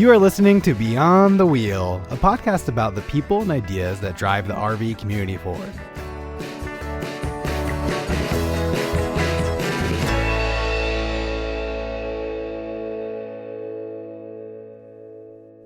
You are listening to Beyond the Wheel, a podcast about the people and ideas that drive the RV community forward.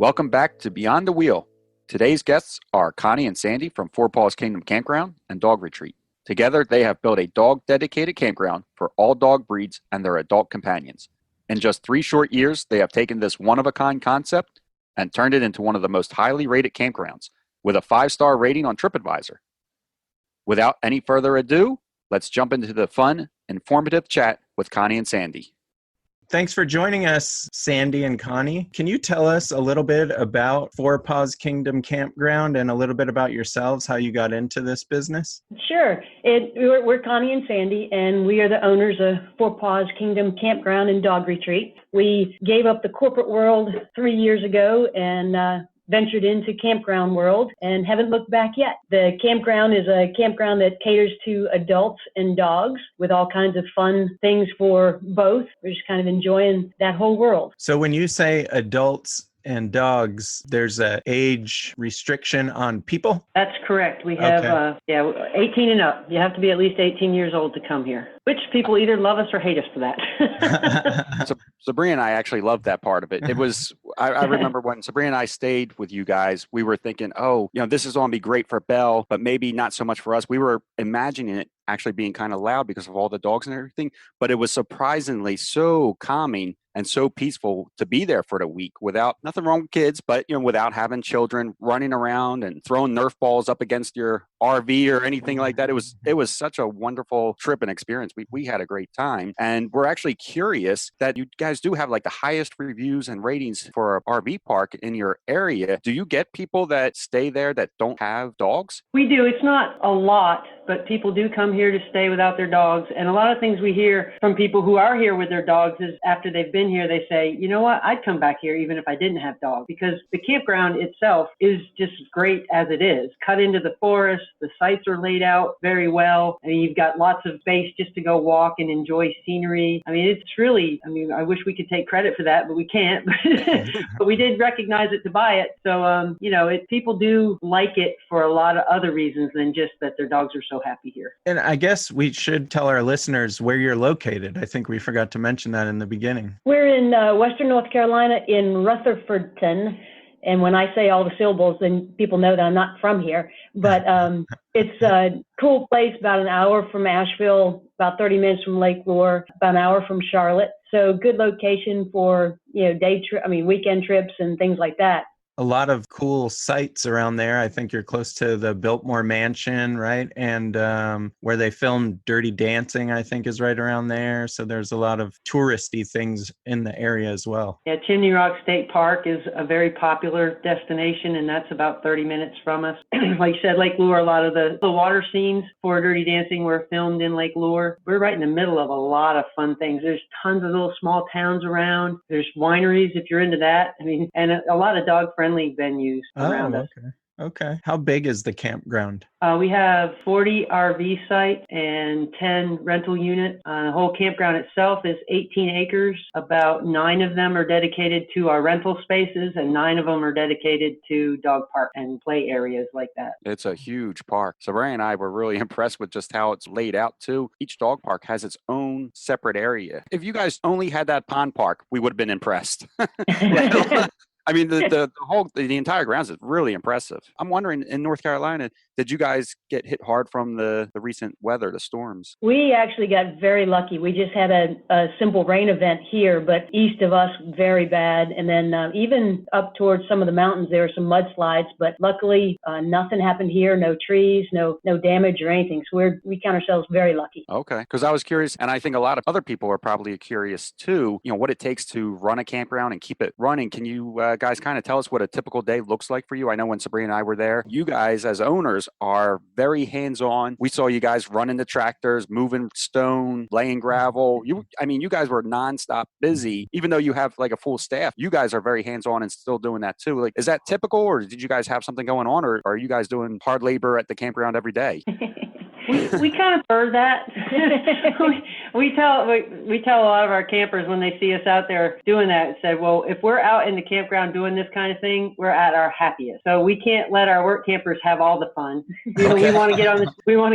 Welcome back to Beyond the Wheel. Today's guests are Connie and Sandy from Paws Campground and Dog Retreat. Together, they have built a dog-dedicated campground for all dog breeds and their adult companions. In just 3 short years, they have taken this one-of-a-kind concept and turned it into one of the most highly rated campgrounds with a 5-star rating on TripAdvisor. Without any further ado, let's jump into the fun, informative chat with Connie and Sandy. Thanks for joining us, Sandy and Connie. Can you tell us a little bit about Paws Campground and a little bit about yourselves, how you got into this business? Sure. We're Connie and Sandy, and we are the owners of Paws Campground and Dog Retreat. We gave up the corporate world 3 years ago and ventured into campground world and haven't looked back yet. The campground is a campground that caters to adults and dogs with all kinds of fun things for both. We're just kind of enjoying that whole world. So when you say adults and dogs, there's an age restriction on people? That's correct. We have 18 and up. You have to be at least 18 years old to come here, which people either love us or hate us for that. So Sabrina and I actually loved that part of it. It was, I remember when Sabrina and I stayed with you guys, we were thinking, this is going to be great for Belle, but maybe not so much for us. We were imagining it actually being kind of loud because of all the dogs and everything, but it was surprisingly so calming and so peaceful to be there for the week without, nothing wrong with kids, but without having children running around and throwing Nerf balls up against your RV or anything like that. It was such a wonderful trip and experience. We had a great time, and we're actually curious that you guys do have like the highest reviews and ratings for an RV park in your area. Do you get people that stay there that don't have dogs? We do. It's not a lot, but people do come here to stay without their dogs. And a lot of things we hear from people who are here with their dogs is after they've been here, they say, you know what, I'd come back here even if I didn't have dogs, because the campground itself is just great as it is. Cut into the forest, the sites are laid out very well, and you've got lots of space just to go walk and enjoy scenery. I mean, it's really, I wish we could take credit for that, but we can't. But we did recognize it to buy it. So, people do like it for a lot of other reasons than just that their dogs are so happy here. And I guess we should tell our listeners where you're located. I think we forgot to mention that in the beginning. We're in Western North Carolina in Rutherfordton. And when I say all the syllables, then people know that I'm not from here. But it's a cool place, about an hour from Asheville, about 30 minutes from Lake Lure, about an hour from Charlotte. So good location for, weekend trips and things like that. A lot of cool sites around there. I think you're close to the Biltmore Mansion, right? And where they filmed Dirty Dancing, I think, is right around there. So there's a lot of touristy things in the area as well. Yeah, Chimney Rock State Park is a very popular destination, and that's about 30 minutes from us. Like you said, Lake Lure, a lot of the water scenes for Dirty Dancing were filmed in Lake Lure. We're right in the middle of a lot of fun things. There's tons of little small towns around. There's wineries if you're into that. And a lot of dog-friendly venues around us. Okay. How big is the campground? We have 40 RV sites and 10 rental units. The whole campground itself is 18 acres. About 9 of them are dedicated to our rental spaces, and 9 of them are dedicated to dog park and play areas like that. It's a huge park. Sabrina and I were really impressed with just how it's laid out too. Each dog park has its own separate area. If you guys only had that pond park, we would have been impressed. The entire grounds is really impressive. I'm wondering, in North Carolina, did you guys get hit hard from the recent weather, the storms? We actually got very lucky. We just had a simple rain event here, but east of us, very bad. And then even up towards some of the mountains, there were some mudslides, but luckily nothing happened here, no trees, no damage or anything. So we count ourselves very lucky. Okay, because I was curious, and I think a lot of other people are probably curious too, what it takes to run a campground and keep it running. Can you guys kind of tell us what a typical day looks like for you? I know when Sabrina and I were there, you guys as owners are very hands-on. We saw you guys running the tractors, moving stone, laying gravel. You guys were nonstop busy, even though you have like a full staff. You guys are very hands-on and still doing that too. Like, is that typical, or did you guys have something going on, or are you guys doing hard labor at the campground every day? We kind of prefer that. we tell a lot of our campers when they see us out there doing that, said, well, if we're out in the campground doing this kind of thing, we're at our happiest. So we can't let our work campers have all the fun. Okay. We want to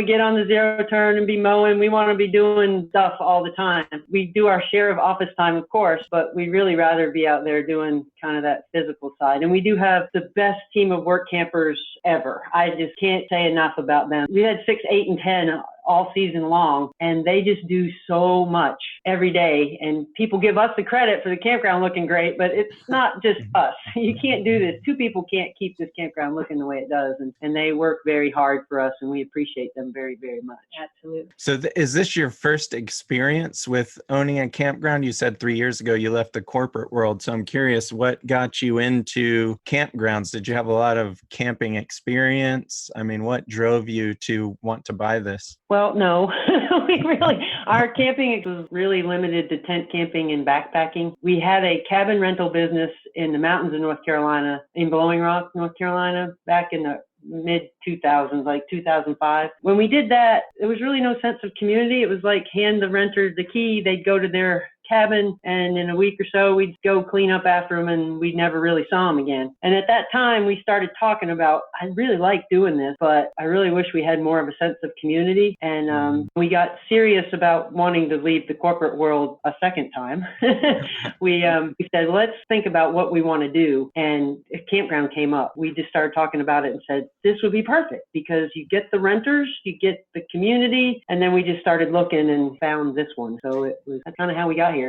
get on the zero turn and be mowing. We want to be doing stuff all the time. We do our share of office time, of course, but we really rather be out there doing kind of that physical side. And we do have the best team of work campers ever. I just can't say enough about them. We had 6, 8, and 10 all season long, and they just do so much every day. And people give us the credit for the campground looking great, but it's not just us. You can't do this. 2 people can't keep this campground looking the way it does, and they work very hard for us, and we appreciate them very, very much. Absolutely. So is this your first experience with owning a campground? You said 3 years ago you left the corporate world, so I'm curious, what got you into campgrounds? Did you have a lot of camping experience? I mean, what drove you to want to buy this? Well, no, our camping was really limited to tent camping and backpacking. We had a cabin rental business in the mountains of North Carolina, in Blowing Rock, North Carolina, back in the mid 2000s, like 2005. When we did that, there was really no sense of community. It was like hand the renter the key. They'd go to their cabin, and in a week or so we'd go clean up after them, and we never really saw them again. And at that time we started talking about, I really like doing this, but I really wish we had more of a sense of community. And we got serious about wanting to leave the corporate world a second time. we said, let's think about what we want to do. And a campground came up. We just started talking about it and said, this would be perfect because you get the renters, you get the community. And then we just started looking and found this one. So that's kind of how we got here.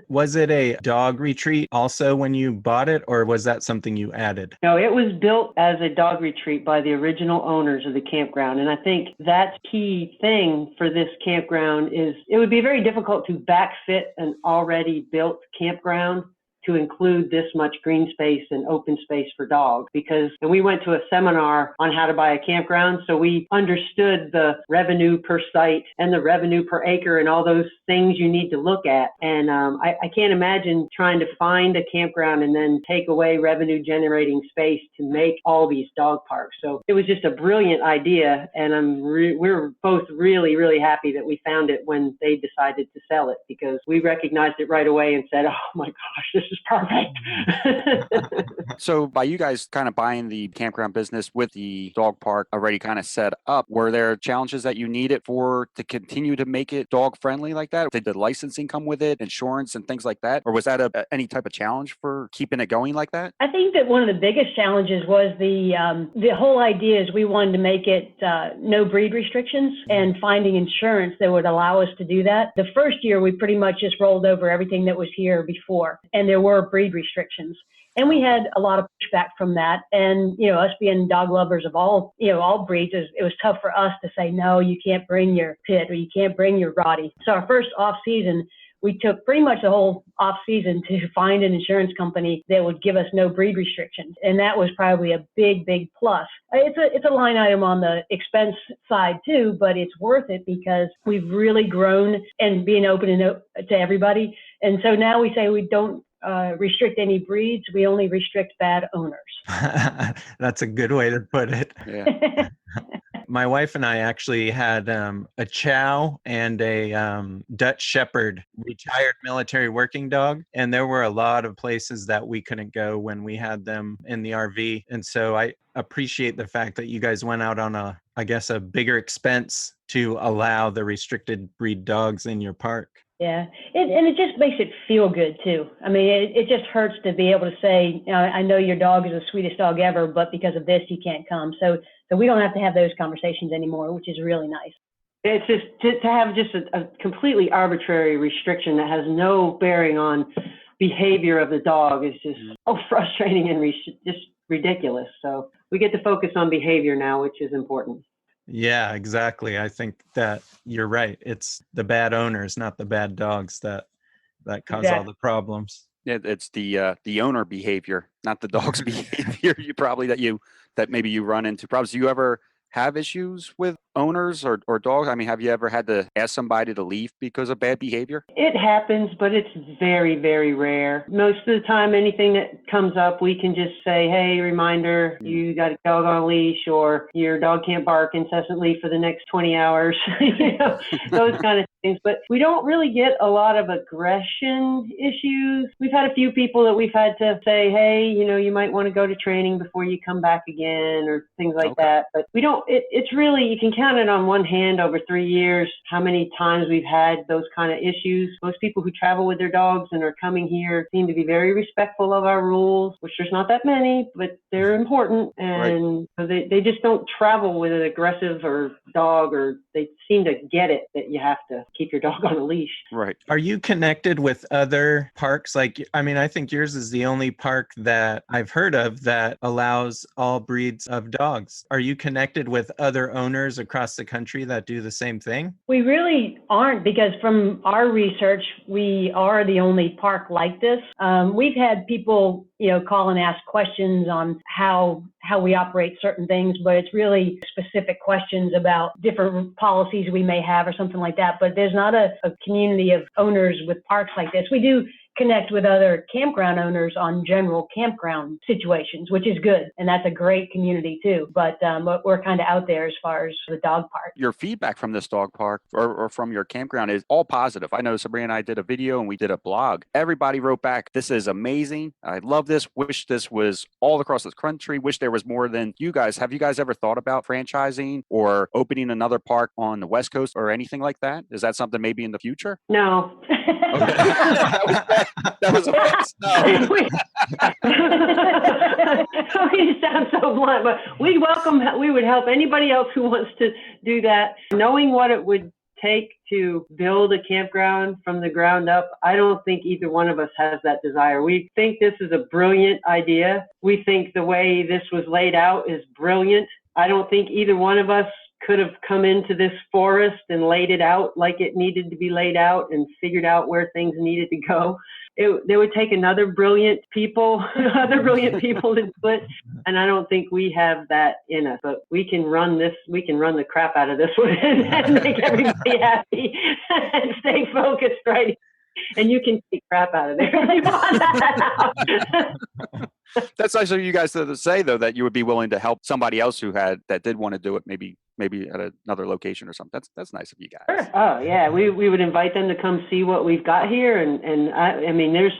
Was it a dog retreat also when you bought it, or was that something you added? No, it was built as a dog retreat by the original owners of the campground. And I think that's key thing for this campground is it would be very difficult to backfit an already built campground to include this much green space and open space for dogs, because we went to a seminar on how to buy a campground. So we understood the revenue per site and the revenue per acre and all those things you need to look at. And I can't imagine trying to find a campground and then take away revenue generating space to make all these dog parks. So it was just a brilliant idea. And we're both really, really happy that we found it when they decided to sell it, because we recognized it right away and said, oh my gosh, this is perfect. So by you guys kind of buying the campground business with the dog park already kind of set up, were there challenges that you needed to continue to make it dog friendly like that? Did the licensing come with it, insurance and things like that? Or was that any type of challenge for keeping it going like that? I think that one of the biggest challenges was the whole idea is we wanted to make it no breed restrictions and finding insurance that would allow us to do that. The first year, we pretty much just rolled over everything that was here before, and there were breed restrictions. And we had a lot of pushback from that. And, us being dog lovers of all breeds, it was tough for us to say, no, you can't bring your pit or you can't bring your Rottie. So our first off season, we took pretty much the whole off season to find an insurance company that would give us no breed restrictions. And that was probably a big, big plus. It's a line item on the expense side too, but it's worth it because we've really grown and being open to everybody. And so now we say we don't restrict any breeds. We only restrict bad owners. That's a good way to put it. Yeah. My wife and I actually had a chow and a Dutch Shepherd, retired military working dog. And there were a lot of places that we couldn't go when we had them in the RV. And so I appreciate the fact that you guys went out on a bigger expense to allow the restricted breed dogs in your park. Yeah, and it just makes it feel good too. I mean, it just hurts to be able to say, I know your dog is the sweetest dog ever, but because of this, you can't come. So we don't have to have those conversations anymore, which is really nice. It's just to have just a completely arbitrary restriction that has no bearing on behavior of the dog is just so frustrating and just ridiculous. So we get to focus on behavior now, which is important. Yeah, exactly. I think that you're right. It's the bad owners, not the bad dogs that cause all the problems. Yeah, it's the owner behavior, not the dog's behavior. That maybe you run into problems. Do you ever have issues with owners or dogs? I mean, have you ever had to ask somebody to leave because of bad behavior? It happens, but it's very, very rare. Most of the time, anything that comes up, we can just say, hey, reminder, you got a dog on a leash, or your dog can't bark incessantly for the next 20 hours, those kind of things. But we don't really get a lot of aggression issues. We've had a few people that we've had to say, hey, you might want to go to training before you come back again, or things like that. But we don't, it's really, you can count it on one hand over 3 years how many times we've had those kind of issues. Most people who travel with their dogs and are coming here seem to be very respectful of our rules, which there's not that many, but they're important. And so they just don't travel with an aggressive or dog, or they seem to get it that you have to keep your dog on a leash. Right. Are you connected with other parks? I think yours is the only park that I've heard of that allows all breeds of dogs. Are you connected with other owners across the country that do the same thing? We really aren't, because from our research, we are the only park like this. We've had people, call and ask questions on how we operate certain things, but it's really specific questions about different policies we may have or something like that. But there's not a community of owners with parks like this. We do connect with other campground owners on general campground situations, which is good. And that's a great community too. But we're kind of out there as far as the dog park. Your feedback from this dog park or from your campground is all positive. I know Sabrina and I did a video and we did a blog. Everybody wrote back, this is amazing. I love this. Wish this was all across the country. Wish there was more than you guys. Have you guys ever thought about franchising or opening another park on the West Coast or anything like that? Is that something maybe in the future? No. That was a fast no. We sound so blunt, but we would help anybody else who wants to do that. Knowing what it would take to build a campground from the ground up, I don't think either one of us has that desire. We think this is a brilliant idea. We think the way this was laid out is brilliant. I don't think either one of us could have come into this forest and laid it out like it needed to be laid out and figured out where things needed to go. They would take other brilliant people input, and I don't think we have that in us. But we can run the crap out of this one and make everybody happy and stay focused, right? And you can take crap out of there if you want that. That's nice of you guys to say, though, that you would be willing to help somebody else that did want to do it, maybe at another location or something. That's nice of you guys. Sure. Oh yeah, we would invite them to come see what we've got here, and I mean there's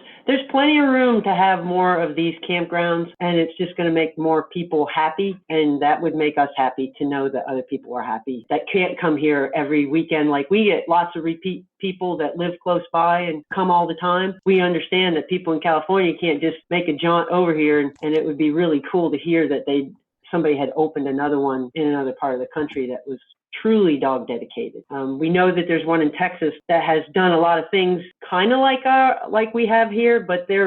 plenty of room to have more of these campgrounds, and it's just going to make more people happy, and that would make us happy to know that other people are happy that can't come here every weekend. Like, we get lots of repeat people that live close by and come all the time. We understand that people in California can't just make a jaunt over here, and it would be really cool to hear that somebody had opened another one in another part of the country that was truly dog dedicated. We know that there's one in Texas that has done a lot of things kind of like we have here, but they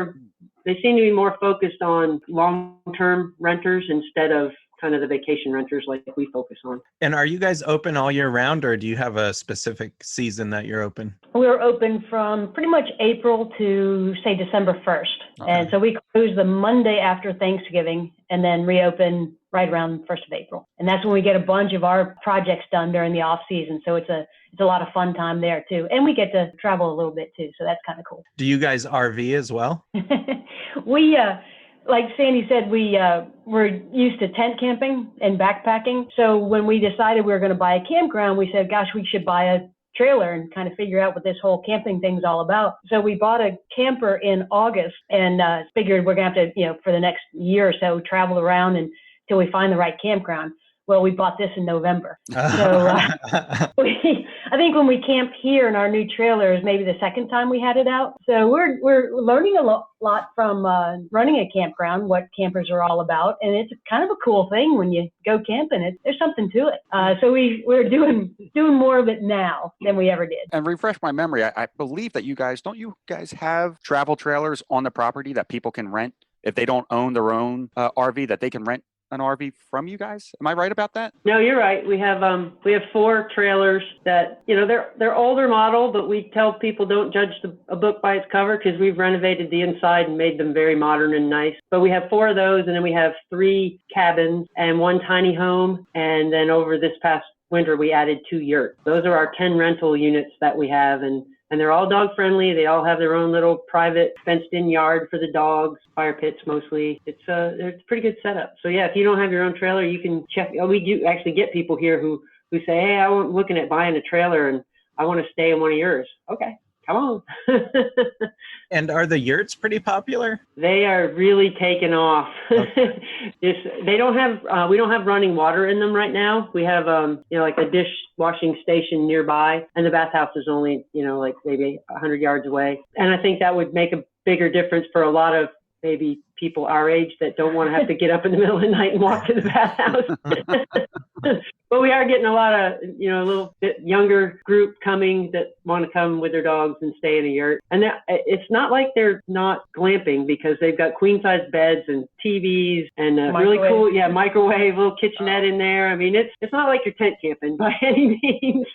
seem to be more focused on long-term renters instead of kind of the vacation renters like we focus on. And are you guys open all year round, or do you have a specific season that you're open? We're open from pretty much April to, say, December 1st. Okay. And so we close the Monday after Thanksgiving and then reopen right around 1st of April. And that's when we get a bunch of our projects done during the off season. So it's a lot of fun time there too. And we get to travel a little bit too. So that's kind of cool. Do you guys RV as well? We, like Sandy said, we're used to tent camping and backpacking. So when we decided we were going to buy a campground, we said, gosh, we should buy a trailer and kind of figure out what this whole camping thing's all about. So we bought a camper in August and figured we're going to have to, for the next year or so, travel around until we find the right campground. Well, we bought this in November. So I think when we camped here in our new trailer is maybe the second time we had it out. So we're learning a lot from running a campground, what campers are all about. And it's kind of a cool thing when you go camping. There's something to it. So we're doing more of it now than we ever did. And refresh my memory, I believe that don't you guys have travel trailers on the property that people can rent if they don't own their own RV, that they can rent an RV from you guys? Am I right about that? No, you're right. We have 4 trailers that, they're older model, but we tell people don't judge a book by its cover, because we've renovated the inside and made them very modern and nice. But we have 4 of those, and then we have 3 cabins and 1 tiny home. And then over this past winter, we added 2 yurts. Those are our 10 rental units that we have. And they're all dog friendly. They all have their own little private fenced in yard for the dogs, fire pits mostly. It's a pretty good setup. So yeah, if you don't have your own trailer, you can check. We do actually get people here who say, hey, I'm looking at buying a trailer and I want to stay in one of yours. Okay, come on. And are the yurts pretty popular? They are really taking off. Okay. They don't have, we don't have running water in them right now. We have, like a dishwashing station nearby, and the bathhouse is only, like maybe 100 yards away. And I think that would make a bigger difference for a lot of maybe people our age that don't want to have to get up in the middle of the night and walk to the bathhouse. But we are getting a lot of, a little bit younger group coming that want to come with their dogs and stay in a yurt. And it's not like they're not glamping, because they've got queen size beds and TVs and really cool, microwave, little kitchenette in there. I mean, it's not like you're tent camping by any means.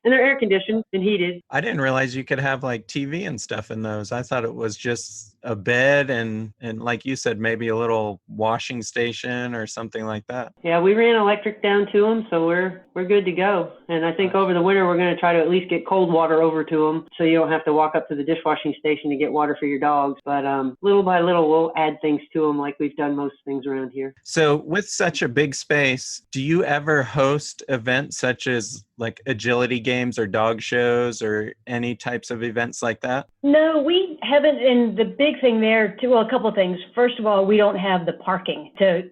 And they're air conditioned and heated. I didn't realize you could have like TV and stuff in those. I thought it was just a bed and like you said, maybe a little washing station or something like that. Yeah, we ran electric down to them, so we're good to go. And I think over the winter we're going to try to at least get cold water over to them, so you don't have to walk up to the dishwashing station to get water for your dogs. But little by little we'll add things to them like we've done most things around here. So with such a big space, do you ever host events such as like agility games or dog shows or any types of events like that? No, we haven't. And the big thing there too, well, a couple of things. First of all, we don't have the parking to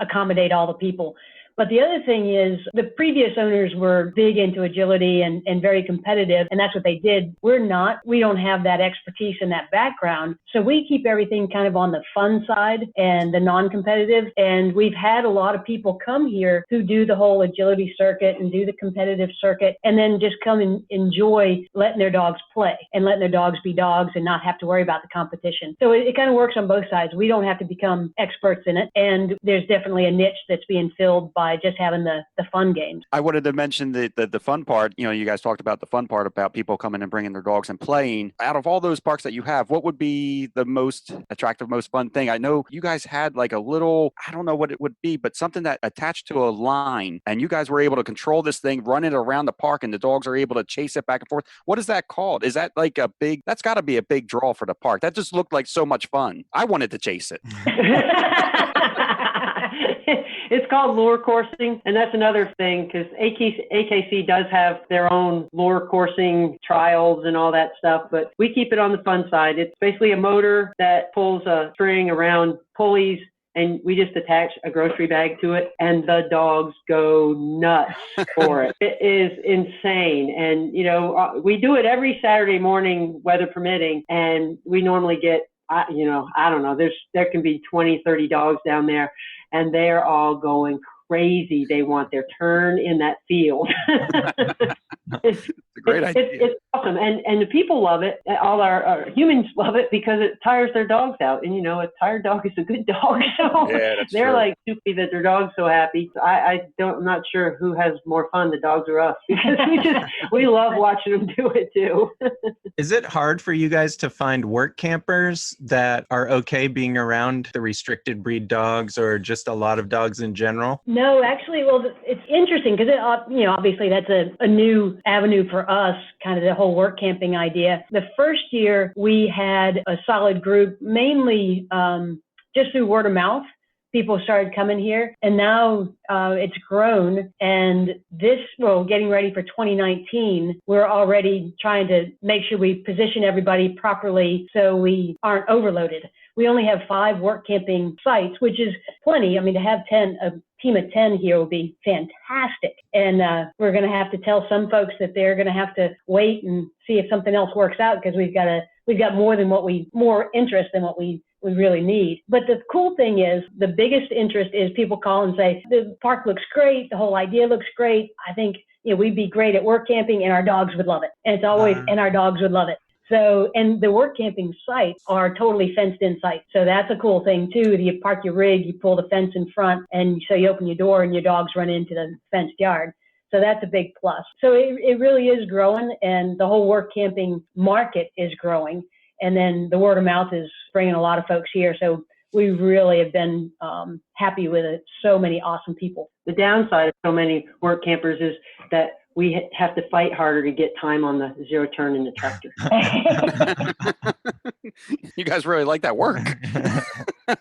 accommodate all the people. But the other thing is the previous owners were big into agility and very competitive, and that's what they did. We're not. We don't have that expertise and that background. So we keep everything kind of on the fun side and the non-competitive. And we've had a lot of people come here who do the whole agility circuit and do the competitive circuit, and then just come and enjoy letting their dogs play and letting their dogs be dogs and not have to worry about the competition. So it kind of works on both sides. We don't have to become experts in it. And there's definitely a niche that's being filled by just having the fun games. I wanted to mention the fun part. You guys talked about the fun part about people coming and bringing their dogs and playing. Out of all those parks that you have, what would be the most attractive, most fun thing? I know you guys had like a little, I don't know what it would be, but something that attached to a line, and you guys were able to control this thing, run it around the park, and the dogs are able to chase it back and forth. What is that called? Is that like that's got to be a big draw for the park. That just looked like so much fun. I wanted to chase it. It's called lure coursing, and that's another thing, because AKC does have their own lure coursing trials and all that stuff, but we keep it on the fun side. It's basically a motor that pulls a string around pulleys, and we just attach a grocery bag to it, and the dogs go nuts for it. It is insane. And, we do it every Saturday morning, weather permitting, and we normally get, I don't know, there can be 20, 30 dogs down there, and they're all going crazy. They want their turn in that field. It's a great idea. It's awesome. And the people love it. All our humans love it because it tires their dogs out. And, a tired dog is a good dog. So yeah, that's they're true. like soupy that their dog's so happy. So I'm not sure who has more fun, the dogs or us, because we love watching them do it too. Is it hard for you guys to find work campers that are okay being around the restricted breed dogs or just a lot of dogs in general? No, actually, well, it's interesting because, obviously that's a new avenue for us, kind of the whole work camping idea. The first year we had a solid group, mainly just through word of mouth. People started coming here, and now it's grown. And getting ready for 2019, we're already trying to make sure we position everybody properly so we aren't overloaded. We only have 5 work camping sites, which is plenty. I mean, to have a team of 10 here would be fantastic. And we're going to have to tell some folks that they're going to have to wait and see if something else works out, because we've got more interest than what we really need. But the cool thing is, the biggest interest is people call and say, the park looks great, the whole idea looks great. I think we'd be great at work camping, and our dogs would love it. And it's always, and our dogs would love it. So, and the work camping sites are totally fenced in sites. So that's a cool thing too. You park your rig, you pull the fence in front, and so you open your door and your dogs run into the fenced yard. So that's a big plus. So it really is growing, and the whole work camping market is growing. And then the word of mouth is bringing a lot of folks here. So we really have been happy with it. So many awesome people. The downside of so many work campers is that we have to fight harder to get time on the zero turn in the tractor. You guys really like that work. We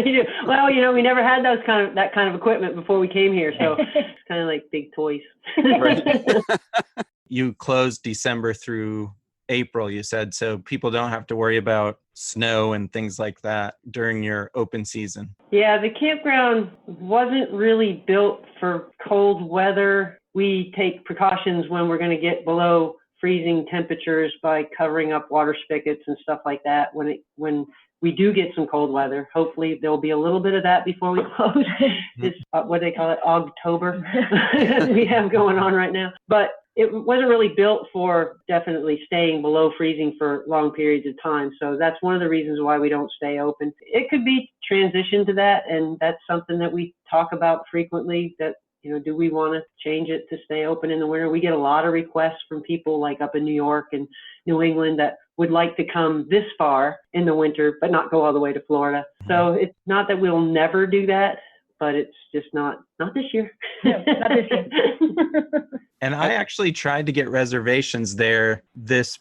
do. Well, we never had that kind of equipment before we came here, so it's kind of like big toys. Right. You closed December through April, you said, so people don't have to worry about snow and things like that during your open season. Yeah, the campground wasn't really built for cold weather. We take precautions when we're going to get below freezing temperatures by covering up water spigots and stuff like that. When we do get some cold weather, hopefully there'll be a little bit of that before we close. It's what they call it, Ogtober, we have going on right now. But it wasn't really built for definitely staying below freezing for long periods of time. So that's one of the reasons why we don't stay open. It could be transition to that, and that's something that we talk about frequently, that, do we want to change it to stay open in the winter? We get a lot of requests from people like up in New York and New England that would like to come this far in the winter, but not go all the way to Florida. So it's not that we'll never do that, but it's just not this year. No, not this year. And I actually tried to get reservations there this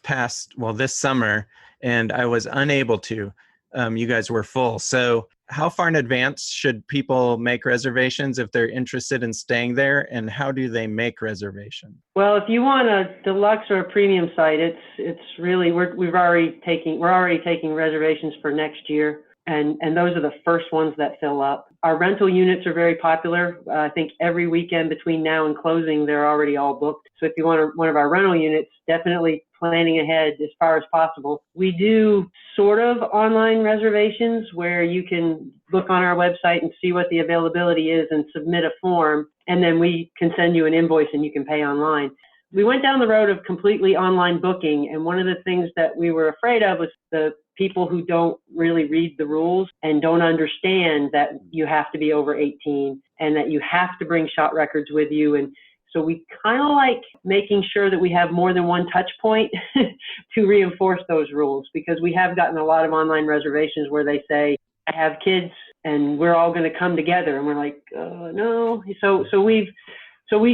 summer, and I was unable to. You guys were full. So how far in advance should people make reservations if they're interested in staying there, and how do they make reservations? Well, if you want a deluxe or a premium site, it's really, we're already taking reservations for next year. And those are the first ones that fill up. Our rental units are very popular. I think every weekend between now and closing, they're already all booked. So if you want one of our rental units, definitely planning ahead as far as possible. We do sort of online reservations where you can look on our website and see what the availability is and submit a form, and then we can send you an invoice and you can pay online. We went down the road of completely online booking, and one of the things that we were afraid of was the people who don't really read the rules and don't understand that you have to be over 18 and that you have to bring shot records with you. And so we kind of like making sure that we have more than one touch point to reinforce those rules, because we have gotten a lot of online reservations where they say, I have kids and we're all going to come together. And we're like, no. So we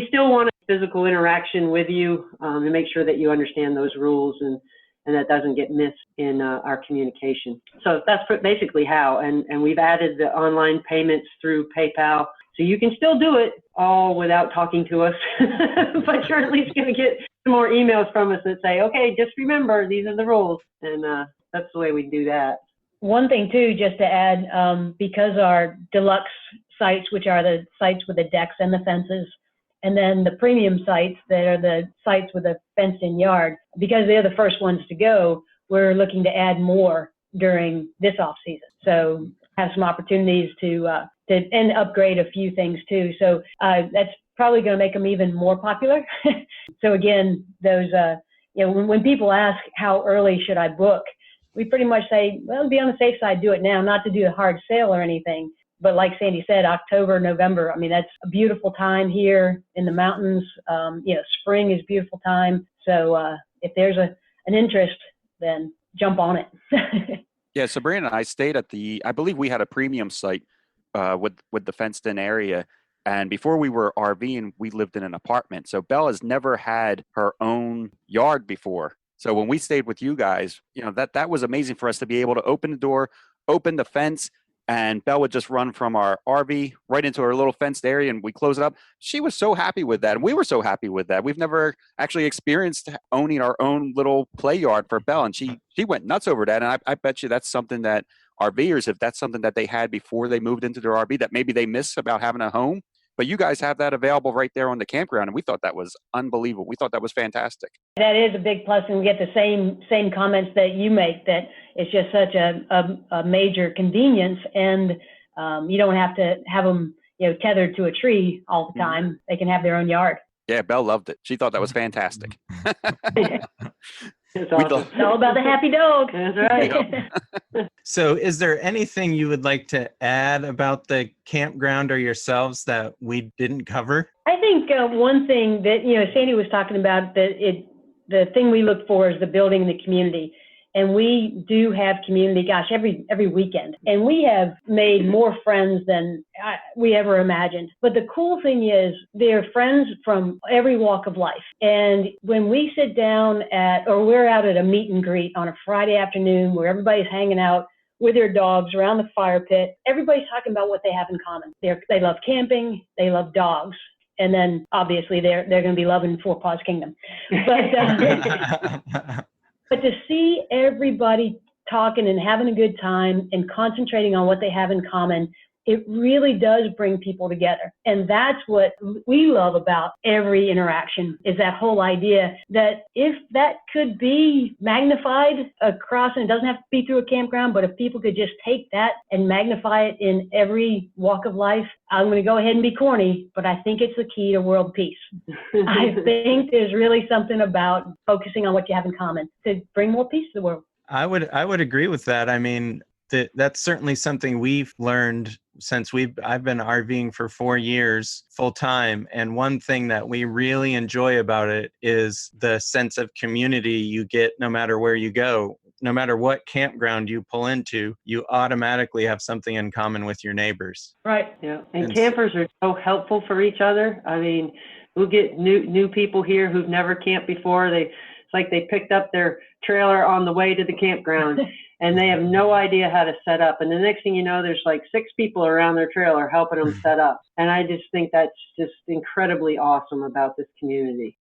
still want a physical interaction with you to make sure that you understand those rules and that doesn't get missed in our communication. So that's basically how. And we've added the online payments through PayPal. So you can still do it all without talking to us, but you're at least going to get some more emails from us that say, okay, just remember, these are the rules. And that's the way we do that. One thing too, just to add, because our deluxe sites, which are the sites with the decks and the fences, and then the premium sites that are the sites with a fenced-in yard, because they're the first ones to go, we're looking to add more during this off-season. So have some opportunities to and upgrade a few things too. So that's probably going to make them even more popular. So again, those when people ask how early should I book, we pretty much say, well, be on the safe side, do it now, not to do a hard sale or anything. But like Sandy said, October, November, I mean, that's a beautiful time here in the mountains. Spring is a beautiful time. So if there's an interest, then jump on it. Yeah, Sabrina and I stayed at I believe we had a premium site with the fenced in area. And before we were RVing, we lived in an apartment. So Belle has never had her own yard before. So when we stayed with you guys, that was amazing for us to be able to open the door, open the fence, and Belle would just run from our RV right into her little fenced area, and we close it up. She was so happy with that, and we were so happy with that. We've never actually experienced owning our own little play yard for Belle, and she went nuts over that. And I bet you that's something that RVers, if that's something that they had before they moved into their RV, that maybe they miss about having a home. But you guys have that available right there on the campground, and we thought that was unbelievable. We thought that was fantastic. That is a big plus, and we get the same comments that you make, that it's just such a major convenience, and you don't have to have them tethered to a tree all the time. Mm-hmm. They can have their own yard. Yeah, Belle loved it. She thought that was fantastic. It's awesome. It's all about the happy dog. That's right. So is there anything you would like to add about the campground or yourselves that we didn't cover? I think one thing that, Sandy was talking about, that the thing we look for is the building the community. And we do have community, every weekend. And we have made more friends than we ever imagined. But the cool thing is they're friends from every walk of life. And when we sit down we're out at a meet and greet on a Friday afternoon where everybody's hanging out with their dogs around the fire pit, everybody's talking about what they have in common. They love camping, they love dogs. And then obviously they're going to be loving Paws Kingdom. But to see everybody talking and having a good time and concentrating on what they have in common, it really does bring people together. And that's what we love about every interaction, is that whole idea that if that could be magnified across, and it doesn't have to be through a campground, but if people could just take that and magnify it in every walk of life, I'm going to go ahead and be corny, but I think it's the key to world peace. I think there's really something about focusing on what you have in common to bring more peace to the world. I would agree with that. I mean, that's certainly something we've learned since I've been RVing for 4 years full time. And one thing that we really enjoy about it is the sense of community you get no matter where you go. No matter what campground you pull into, you automatically have something in common with your neighbors. Right. Yeah. And campers are so helpful for each other. I mean, we'll get new people here who've never camped before. It's like they picked up their trailer on the way to the campground and they have no idea how to set up. And the next thing you know, there's like 6 people around their trailer helping them set up. And I just think that's just incredibly awesome about this community.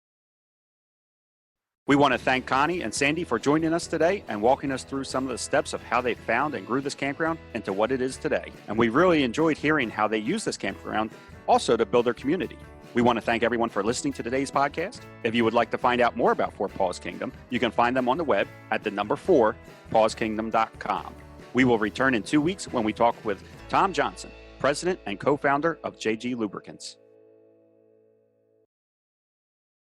We want to thank Connie and Sandy for joining us today and walking us through some of the steps of how they found and grew this campground into what it is today. And we really enjoyed hearing how they use this campground also to build their community. We want to thank everyone for listening to today's podcast. If you would like to find out more about Paws Kingdom, you can find them on the web at 4, pawskingdom.com. We will return in 2 weeks when we talk with Tom Johnson, president and co-founder of JG Lubricants.